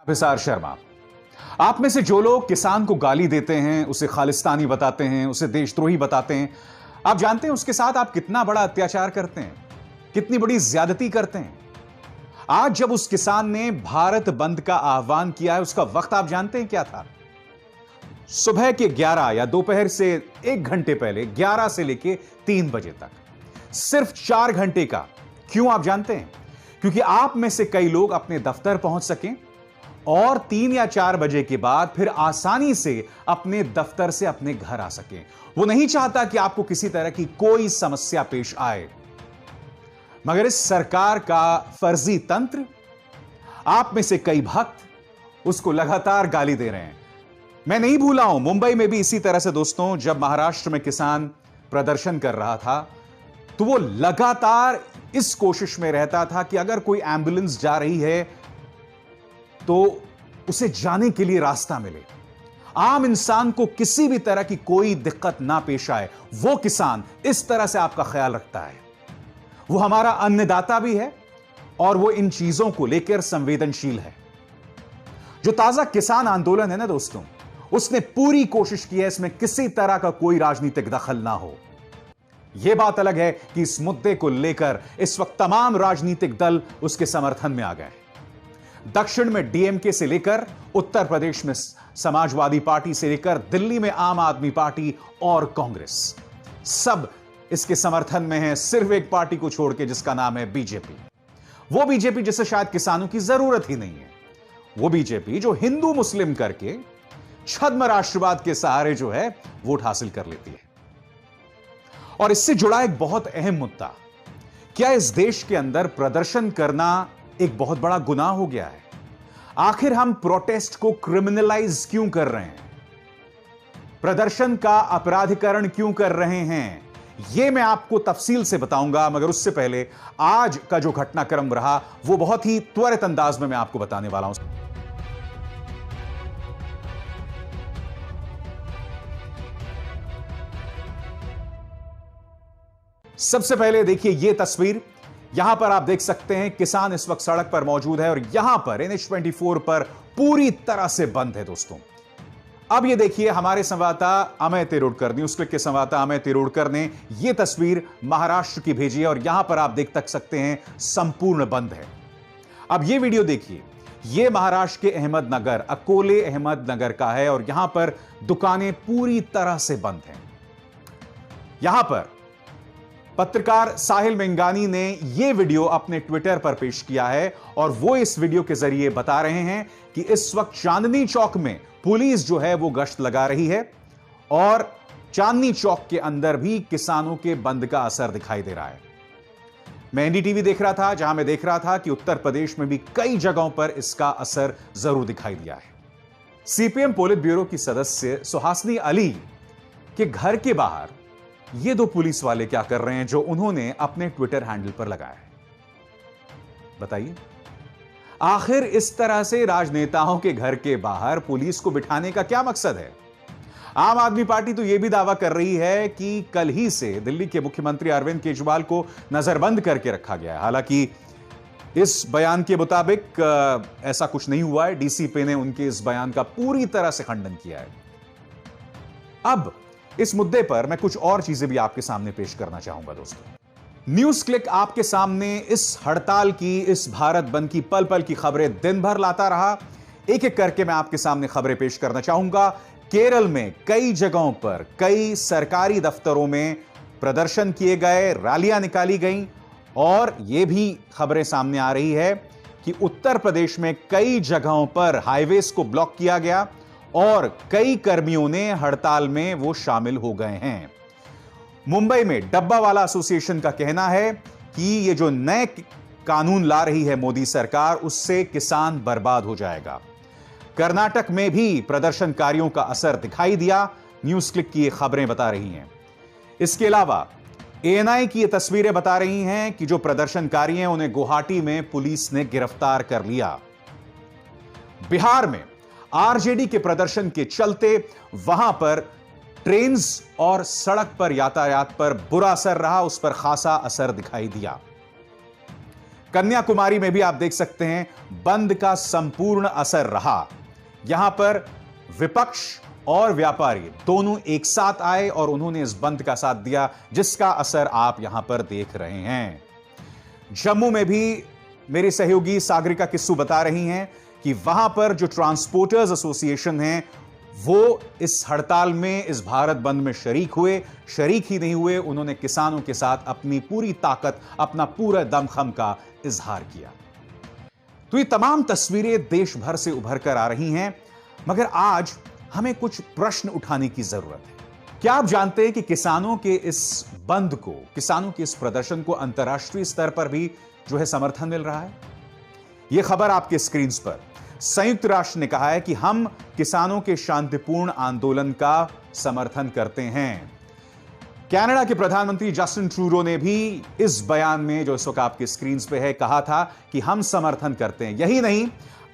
अभिसार शर्मा, आप में से जो लोग किसान को गाली देते हैं, उसे खालिस्तानी बताते हैं, उसे देशद्रोही बताते हैं, आप जानते हैं उसके साथ आप कितना बड़ा अत्याचार करते हैं, कितनी बड़ी ज्यादती करते हैं। आज जब उस किसान ने भारत बंद का आह्वान किया है, उसका वक्त आप जानते हैं क्या था? सुबह के 11 या दोपहर से 1 घंटे पहले 11 से लेके 3 बजे तक, सिर्फ 4 घंटे का। क्यों आप जानते हैं? क्योंकि आप में से कई लोग अपने दफ्तर पहुंच सकें और 3 या 4 बजे के बाद फिर आसानी से अपने दफ्तर से अपने घर आ सकें। वो नहीं चाहता कि आपको किसी तरह की कोई समस्या पेश आए, मगर इस सरकार का फर्जी तंत्र, आप में से कई भक्त उसको लगातार गाली दे रहे हैं। मैं नहीं भूला हूं, मुंबई में भी इसी तरह से दोस्तों, जब महाराष्ट्र में किसान प्रदर्शन कर रहा था तो वो लगातार इस कोशिश में रहता था कि अगर कोई एम्बुलेंस जा रही है तो उसे जाने के लिए रास्ता मिले, आम इंसान को किसी भी तरह की कोई दिक्कत ना पेश आए। वो किसान इस तरह से आपका ख्याल रखता है। वो हमारा अन्नदाता भी है और वो इन चीजों को लेकर संवेदनशील है। जो ताजा किसान आंदोलन है ना दोस्तों, उसने पूरी कोशिश की है इसमें किसी तरह का कोई राजनीतिक दखल ना हो। यह बात अलग है कि इस मुद्दे को लेकर इस वक्त तमाम राजनीतिक दल उसके समर्थन में आ गए। दक्षिण में डीएमके से लेकर, उत्तर प्रदेश में समाजवादी पार्टी से लेकर, दिल्ली में आम आदमी पार्टी और कांग्रेस, सब इसके समर्थन में है, सिर्फ एक पार्टी को छोड़ के जिसका नाम है बीजेपी। वो बीजेपी जिसे शायद किसानों की जरूरत ही नहीं है। वो बीजेपी जो हिंदू मुस्लिम करके छद्म राष्ट्रवाद के सहारे जो है वोट हासिल कर लेती है। और इससे जुड़ा एक बहुत अहम मुद्दा, क्या इस देश के अंदर प्रदर्शन करना एक बहुत बड़ा गुनाह हो गया है? आखिर हम प्रोटेस्ट को क्रिमिनलाइज क्यों कर रहे हैं? प्रदर्शन का अपराधीकरण क्यों कर रहे हैं? यह मैं आपको तफसील से बताऊंगा, मगर उससे पहले आज का जो घटनाक्रम रहा वो बहुत ही त्वरित अंदाज में मैं आपको बताने वाला हूं। सबसे पहले देखिए यह तस्वीर। यहां पर आप देख सकते हैं किसान इस वक्त सड़क पर मौजूद है और यहां पर NH24 पर पूरी तरह से बंद है दोस्तों। अब ये देखिए, हमारे संवाददाता अमय तिरोडकर, न्यूज क्लिक के संवाददाता अमय तिरोडकर ने यह तस्वीर महाराष्ट्र की भेजी है और यहां पर आप देख तक सकते हैं संपूर्ण बंद है। अब यह वीडियो देखिए, यह महाराष्ट्र के अहमदनगर, अकोले अहमदनगर का है और यहां पर दुकानें पूरी तरह से बंद हैं। यहां पर पत्रकार साहिल मेंगानी ने यह वीडियो अपने ट्विटर पर पेश किया है और वो इस वीडियो के जरिए बता रहे हैं कि इस वक्त चांदनी चौक में पुलिस जो है वो गश्त लगा रही है और चांदनी चौक के अंदर भी किसानों के बंद का असर दिखाई दे रहा है। मैं एनडीटीवी देख रहा था, जहां मैं देख रहा था कि उत्तर प्रदेश में भी कई जगहों पर इसका असर जरूर दिखाई दिया है। सीपीएम पोलित ब्यूरो की सदस्य सुहासनी अली के घर के बाहर ये 2 पुलिस वाले क्या कर रहे हैं जो उन्होंने अपने ट्विटर हैंडल पर लगाया है? बताइए, आखिर इस तरह से राजनेताओं के घर के बाहर पुलिस को बिठाने का क्या मकसद है? आम आदमी पार्टी तो यह भी दावा कर रही है कि कल ही से दिल्ली के मुख्यमंत्री अरविंद केजरीवाल को नजरबंद करके रखा गया है। हालांकि इस बयान के मुताबिक ऐसा कुछ नहीं हुआ है। डीसीपी ने उनके इस बयान का पूरी तरह से खंडन किया है। अब इस मुद्दे पर मैं कुछ और चीजें भी आपके सामने पेश करना चाहूंगा दोस्तों। न्यूज क्लिक आपके सामने इस हड़ताल की, इस भारत बंद की पल पल की खबरें दिन भर लाता रहा। एक एक करके मैं आपके सामने खबरें पेश करना चाहूंगा। केरल में कई जगहों पर, कई सरकारी दफ्तरों में प्रदर्शन किए गए, रैलियां निकाली गईं और यह भी खबरें सामने आ रही है कि उत्तर प्रदेश में कई जगहों पर हाईवेज को ब्लॉक किया गया और कई कर्मियों ने हड़ताल में वो शामिल हो गए हैं। मुंबई में डब्बा वाला एसोसिएशन का कहना है कि ये जो नए कानून ला रही है मोदी सरकार, उससे किसान बर्बाद हो जाएगा। कर्नाटक में भी प्रदर्शनकारियों का असर दिखाई दिया, न्यूज क्लिक की ये खबरें बता रही हैं। इसके अलावा एएनआई की ये तस्वीरें बता रही हैं कि जो प्रदर्शनकारी हैं उन्हें गुवाहाटी में पुलिस ने गिरफ्तार कर लिया। बिहार में आरजेडी के प्रदर्शन के चलते वहां पर ट्रेन्स और सड़क पर यातायात पर बुरा असर रहा, उस पर खासा असर दिखाई दिया। कन्याकुमारी में भी आप देख सकते हैं बंद का संपूर्ण असर रहा। यहां पर विपक्ष और व्यापारी दोनों एक साथ आए और उन्होंने इस बंद का साथ दिया, जिसका असर आप यहां पर देख रहे हैं। जम्मू में भी मेरी सहयोगी सागरिका किस्सू बता रही हैं कि वहां पर जो ट्रांसपोर्टर्स एसोसिएशन है वो इस हड़ताल में, इस भारत बंद में शरीक हुए। शरीक ही नहीं हुए, उन्होंने किसानों के साथ अपनी पूरी ताकत, अपना पूरा दमखम का इजहार किया। तो ये तमाम तस्वीरें देश भर से उभर कर आ रही हैं, मगर आज हमें कुछ प्रश्न उठाने की जरूरत है। क्या आप जानते हैं कि किसानों के इस बंद को, किसानों के इस प्रदर्शन को अंतर्राष्ट्रीय स्तर पर भी जो है समर्थन मिल रहा है? यह खबर आपके स्क्रीन पर। संयुक्त राष्ट्र ने कहा है कि हम किसानों के शांतिपूर्ण आंदोलन का समर्थन करते हैं। कनाडा के प्रधानमंत्री जस्टिन ट्रूडो ने भी इस बयान में, जो इस वक्त आपके स्क्रीन पे है, कहा था कि हम समर्थन करते हैं। यही नहीं,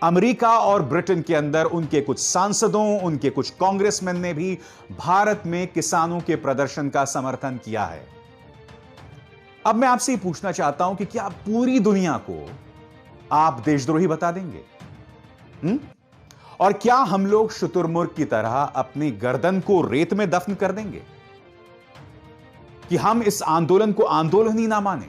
अमेरिका और ब्रिटेन के अंदर उनके कुछ सांसदों, उनके कुछ कांग्रेसमैन ने भी भारत में किसानों के प्रदर्शन का समर्थन किया है। अब मैं आपसे ये पूछना चाहता हूं कि क्या पूरी दुनिया को आप देशद्रोही बता देंगे? और क्या हम लोग शुतुरमुर्ग की तरह अपनी गर्दन को रेत में दफन कर देंगे कि हम इस आंदोलन को आंदोलन ही ना माने,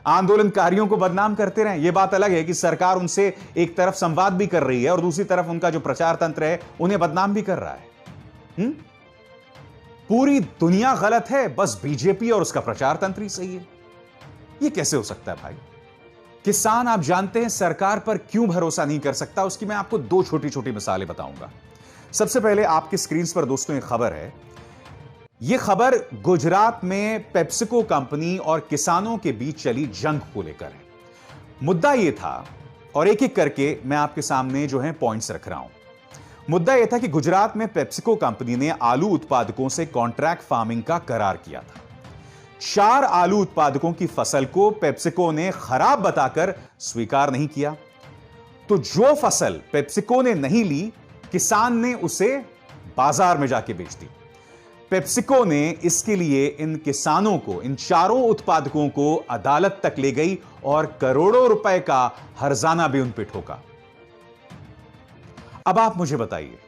आंदोलनकारियों को बदनाम करते रहें? यह बात अलग है कि सरकार उनसे एक तरफ संवाद भी कर रही है और दूसरी तरफ उनका जो प्रचार तंत्र है उन्हें बदनाम भी कर रहा है। पूरी दुनिया गलत है, बस बीजेपी और उसका प्रचार तंत्र ही सही है। यह कैसे हो सकता है भाई? किसान, आप जानते हैं सरकार पर क्यों भरोसा नहीं कर सकता, उसकी मैं आपको दो छोटी छोटी मिसालें बताऊंगा। सबसे पहले आपकी स्क्रीन पर दोस्तों एक खबर है। यह खबर गुजरात में पेप्सिको कंपनी और किसानों के बीच चली जंग को लेकर है। मुद्दा यह था, और एक एक करके मैं आपके सामने जो है पॉइंट्स रख रहा हूं। मुद्दा यह था कि गुजरात में पेप्सिको कंपनी ने आलू उत्पादकों से कॉन्ट्रैक्ट फार्मिंग का करार किया था। 4 आलू उत्पादकों की फसल को पेप्सिको ने खराब बताकर स्वीकार नहीं किया, तो जो फसल पेप्सिको ने नहीं ली, किसान ने उसे बाजार में जाके बेच दी। पेप्सिको ने इसके लिए इन किसानों को, इन 4 उत्पादकों को अदालत तक ले गई और करोड़ों रुपए का हर्जाना भी उन पे ठोका। अब आप मुझे बताइए,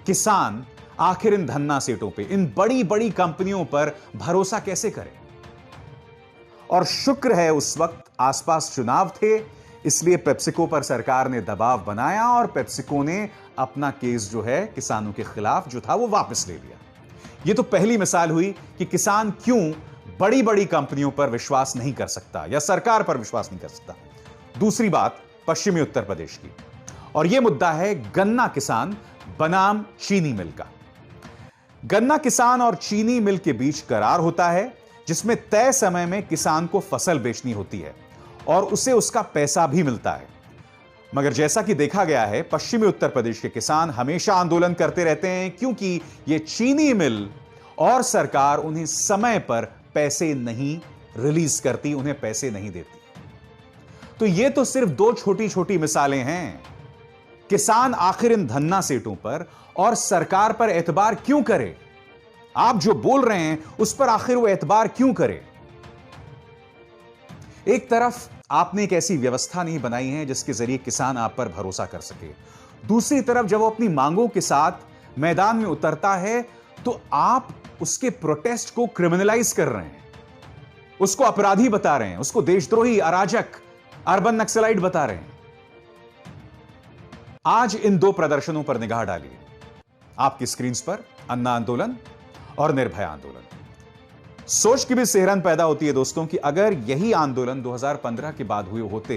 किसान आखिर इन धन्ना सेठों पे, इन बड़ी बड़ी कंपनियों पर भरोसा कैसे करें? और शुक्र है उस वक्त आसपास चुनाव थे, इसलिए पेप्सिको पर सरकार ने दबाव बनाया और पेप्सिको ने अपना केस जो है किसानों के खिलाफ जो था वो वापस ले लिया। यह तो पहली मिसाल हुई कि किसान क्यों बड़ी बड़ी कंपनियों पर विश्वास नहीं कर सकता या सरकार पर विश्वास नहीं कर सकता। दूसरी बात पश्चिमी उत्तर प्रदेश की, और यह मुद्दा है गन्ना किसान बनाम चीनी मिल का। गन्ना किसान और चीनी मिल के बीच करार होता है, जिसमें तय समय में किसान को फसल बेचनी होती है और उसे उसका पैसा भी मिलता है। मगर जैसा कि देखा गया है, पश्चिमी उत्तर प्रदेश के किसान हमेशा आंदोलन करते रहते हैं, क्योंकि यह चीनी मिल और सरकार उन्हें समय पर पैसे नहीं रिलीज करती, उन्हें पैसे नहीं देती। तो यह तो सिर्फ 2 छोटी छोटी मिसालें हैं। किसान आखिर इन धन्ना सेठों पर और सरकार पर एतबार क्यों करे? आप जो बोल रहे हैं उस पर आखिर वो एतबार क्यों करे? एक तरफ आपने एक ऐसी व्यवस्था नहीं बनाई है जिसके जरिए किसान आप पर भरोसा कर सके, दूसरी तरफ जब वो अपनी मांगों के साथ मैदान में उतरता है तो आप उसके प्रोटेस्ट को क्रिमिनलाइज कर रहे हैं, उसको अपराधी बता रहे हैं, उसको देशद्रोही, अराजक, अर्बन नक्सलाइट बता रहे हैं। आज इन 2 प्रदर्शनों पर निगाह डालिए। आपकी स्क्रीन पर अन्ना आंदोलन और निर्भया आंदोलन। सोच की भी सेहरन पैदा होती है दोस्तों कि अगर यही आंदोलन 2015 के बाद हुए होते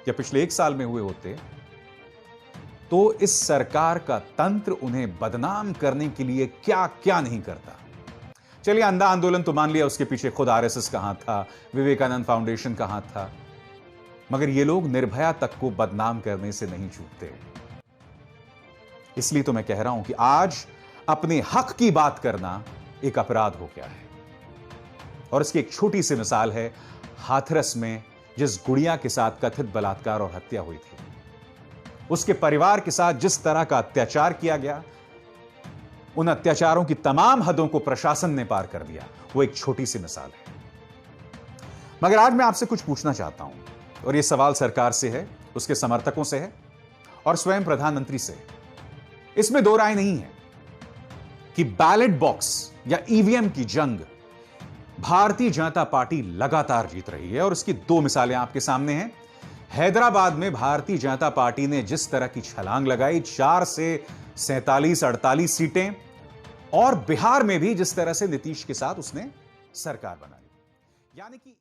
या पिछले 1 साल में हुए होते, तो इस सरकार का तंत्र उन्हें बदनाम करने के लिए क्या क्या नहीं करता। चलिए, अन्ना आंदोलन तो मान लिया, उसके पीछे खुद आरएसएस कहां था, विवेकानंद फाउंडेशन कहां था, मगर ये लोग निर्भया तक को बदनाम करने से नहीं चूकते। इसलिए तो मैं कह रहा हूं कि आज अपने हक की बात करना एक अपराध हो गया है। और इसकी एक छोटी सी मिसाल है हाथरस में जिस गुड़िया के साथ कथित बलात्कार और हत्या हुई थी, उसके परिवार के साथ जिस तरह का अत्याचार किया गया, उन अत्याचारों की तमाम हदों को प्रशासन ने पार कर दिया। वो एक छोटी सी मिसाल है। मगर आज मैं आपसे कुछ पूछना चाहता हूं और यह सवाल सरकार से है, उसके समर्थकों से है और स्वयं प्रधानमंत्री से है। इसमें दो राय नहीं है कि बैलेट बॉक्स या ईवीएम की जंग भारतीय जनता पार्टी लगातार जीत रही है और इसकी दो मिसालें आपके सामने हैं। हैदराबाद में भारतीय जनता पार्टी ने जिस तरह की छलांग लगाई, 4 से 47-48 सीटें, और बिहार में भी जिस तरह से नीतीश के साथ उसने सरकार बनाई, यानी कि